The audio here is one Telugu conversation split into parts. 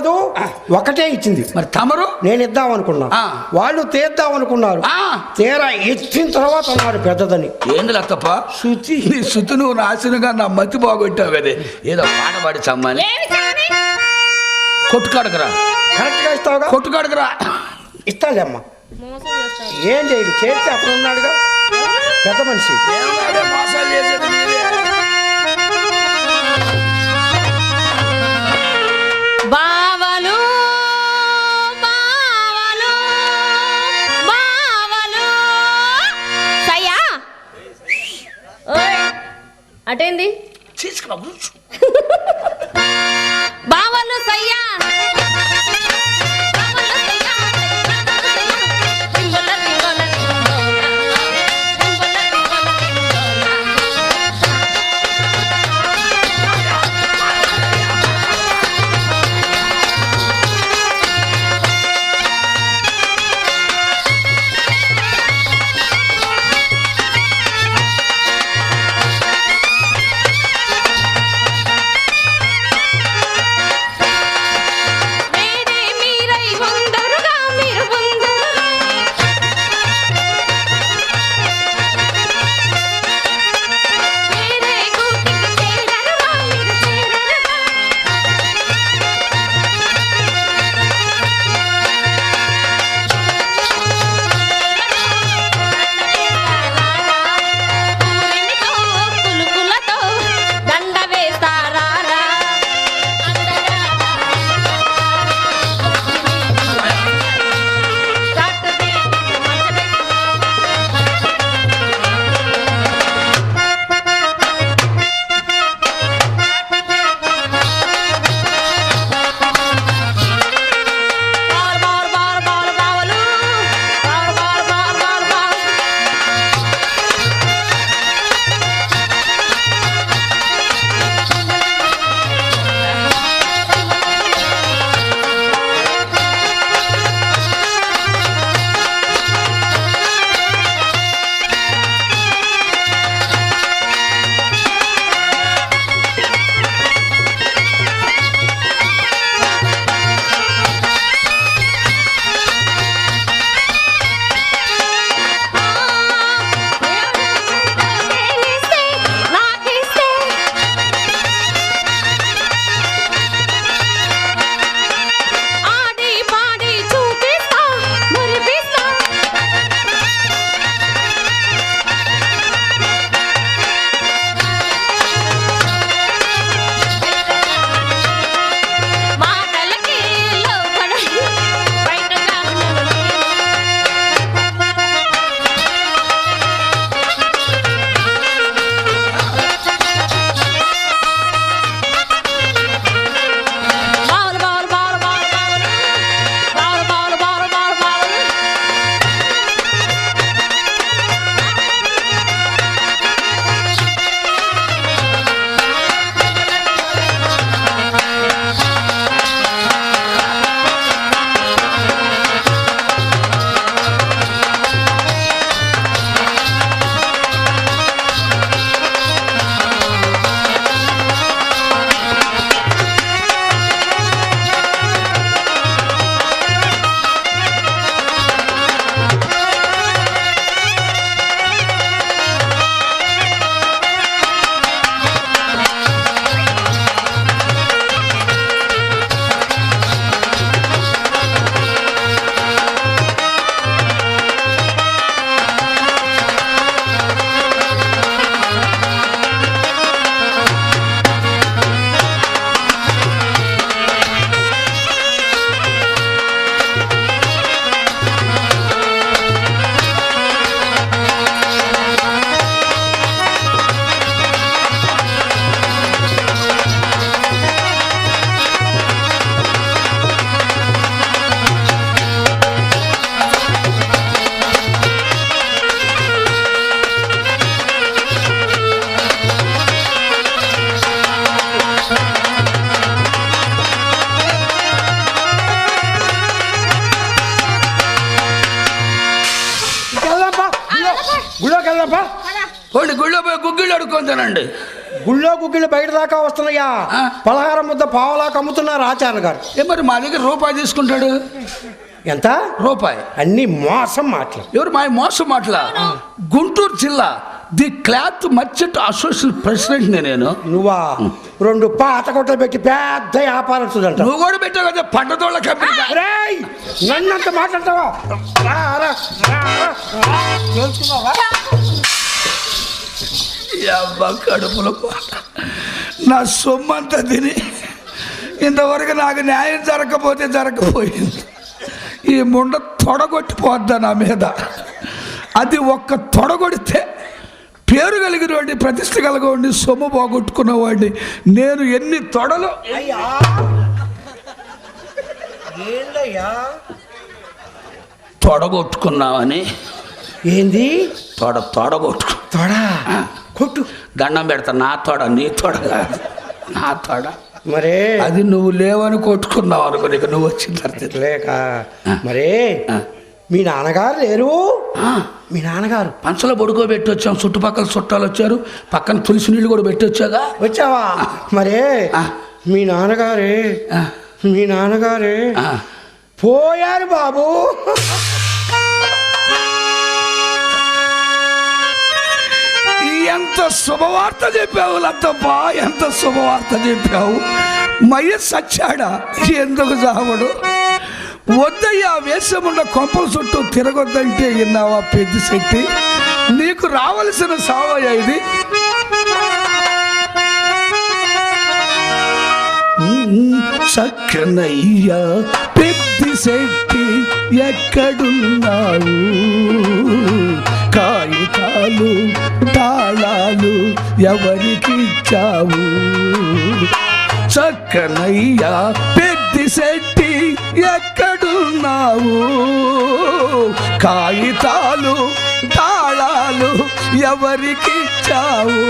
ఇవ్వలేదు, ఒకటే ఇచ్చింది. మరి తమరు? నేను ఇద్దాం అనుకున్నా, వాళ్ళు తీద్దాం అనుకున్నారు. తీరా ఇచ్చిన తర్వాత అన్నారు పెద్దదని. ఏంది లత్తప్ప శుచి, నీ శుతి నువ్వు నాశనంగా నా మతి బాగొట్టావు కదే. ఏదో పాట పాడి చమ్మని కొట్టుకాడకరా. కరెక్ట్ గా ఇస్తావుగా? కొట్టుకాడకరా. ఇస్తాలే అమ్మా. ఏం చేయడు, చేస్తే అతను ఉన్నాడుగా పెద్ద మనిషి. మోసాలు చేసేది మీరే. బావలు బావలు బావలు సయ్యా. అటేంది తీసుకురా బావలు సయ్యా. పోండి గుళ్ళో పోయి గుగ్గిళ్ళు అడుక్కొని తినండి. గుళ్ళో గుగ్గిళ్ళు బయట దాకా వస్తున్నాయా? ఆ. పలహారం ముద్ద పావలా కమ్ముతున్నారు ఆచార్య గారు. మరి మా దగ్గర రూపాయి తీసుకుంటాడు. ఎంత? రూపాయి. అన్ని మోసం మాటలు. ఎవరు మా మోసం మాటలా? గుంటూరు జిల్లా the cloth merchant association president నేను. నువ్వా? 2 పాత కొట్టలు పెట్టి పెద్ద వ్యాపారస్తుడంట. నువ్వు కూడా పెట్టావు కదా పంటతోళ్ళ కంపెనీ. నన్నంత మాట్లాడతావా? తెలుసుకున్నావా? కడుపులో నా సొమ్మంతా తిని ఇంతవరకు నాకు న్యాయం జరగకపోతే జరగకపోయింది. ఈ ముండ తొడగొట్టిపోద్దా నా మీద. అది ఒక్క తొడగొడితే పేరు కలిగిన వాడిని, ప్రతిష్ట కలిగిన సొమ్ము పోగొట్టుకున్న వాడిని నేను ఎన్ని తొడలు తొడగొట్టుకున్నావని. ఏంది? తొడగొట్టుకు కొట్టు. దండం పెడతా. నా తొడ, నీ తొడ కాదు, నా తొడ. మరే అది నువ్వు లేవని కొట్టుకున్నావు అనుకో, నీకు నువ్వు వచ్చిన తర్వాత లేక. మరే మీ నాన్నగారు లేరు? మీ నాన్నగారు పంచలో పడుకోబెట్టి వచ్చాం. చుట్టుపక్కల చుట్టాలు వచ్చారు. పక్కన తులసి నీళ్ళు కూడా పెట్టి వచ్చాగా. వచ్చావా? మరే మీ నాన్నగారే పోయారు బాబు. ఎంత శుభవార్త చెప్పావు లత్తప్ప, ఎంత శుభవార్త చెప్పావు. మయ్య సచ్చాడా? ఎందుకు చావడు? వద్దయ్యా, వేషమున్న కొంపల చుట్టూ తిరగొద్దంటే విన్నావా పెద్ద శెట్టి? నీకు రావలసిన సావయ్య ఇది. చక్కనయ్యా పెద్ద శెట్టి ఎక్కడున్నావు? కాగితాలు తాళాలు ఎవరికి ఇచ్చావు? చక్కనయ్యా పెద్ద శెట్టి ఎక్కడున్నావు? కాగితాలు తాళాలు ఎవరికి ఇచ్చావు?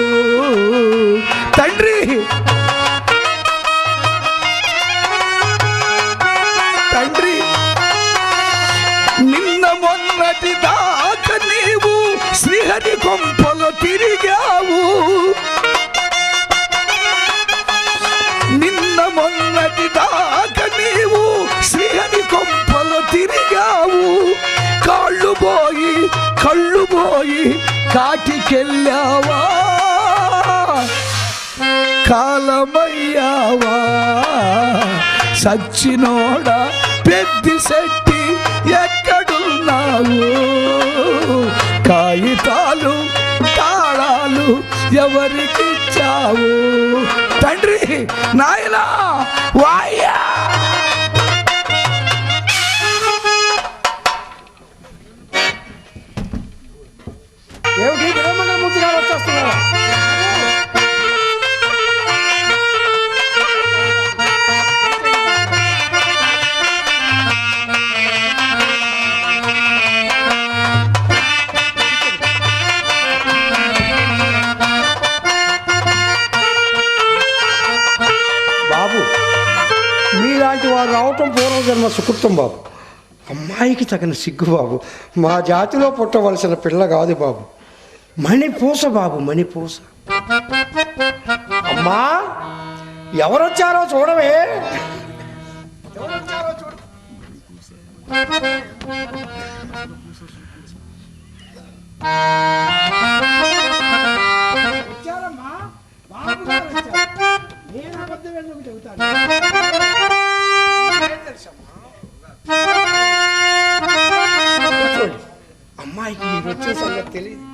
తండ్రి నిన్న మొన్నటి దాకా నీవు శ్రీహరి కొంపలో తిరిగావు. నిన్న మొన్నటి దాకా నీవు శ్రీహరి కొంపలో తిరిగావు. కాళ్ళు పోయి కాటికెళ్ళావా? కాలమయ్యావా? సచ్చినోడా పెద్ద శెట్టి ఎక్కడున్నావు? కాగితాలు తాళాలు ఎవరికి ఇచ్చావు? తండ్రి నాయనా వాయ్యా. ఏమిటి విడమల ముద్దుగా వచ్చేస్తున్నారా? బాబు, మీలాంటి వారు రావటం పూర్వజన్మ సుకృతం బాబు. అమ్మాయికి తగిన సిగ్గు బాబు. మా జాతిలో పుట్టవలసిన పిల్ల కాదు బాబు. మణిపూస బాబు, మణిపూస. అమ్మా, ఎవరొచ్చారో చూడవే. ఎవరొచ్చారో చూడు. వచ్చారమ్మా, బాబు గారు వచ్చారు. నేను అబద్ధం ఎందుకు చెబుతాను? అమ్మాయికి మీరు వచ్చే సంగతి తెలియదు.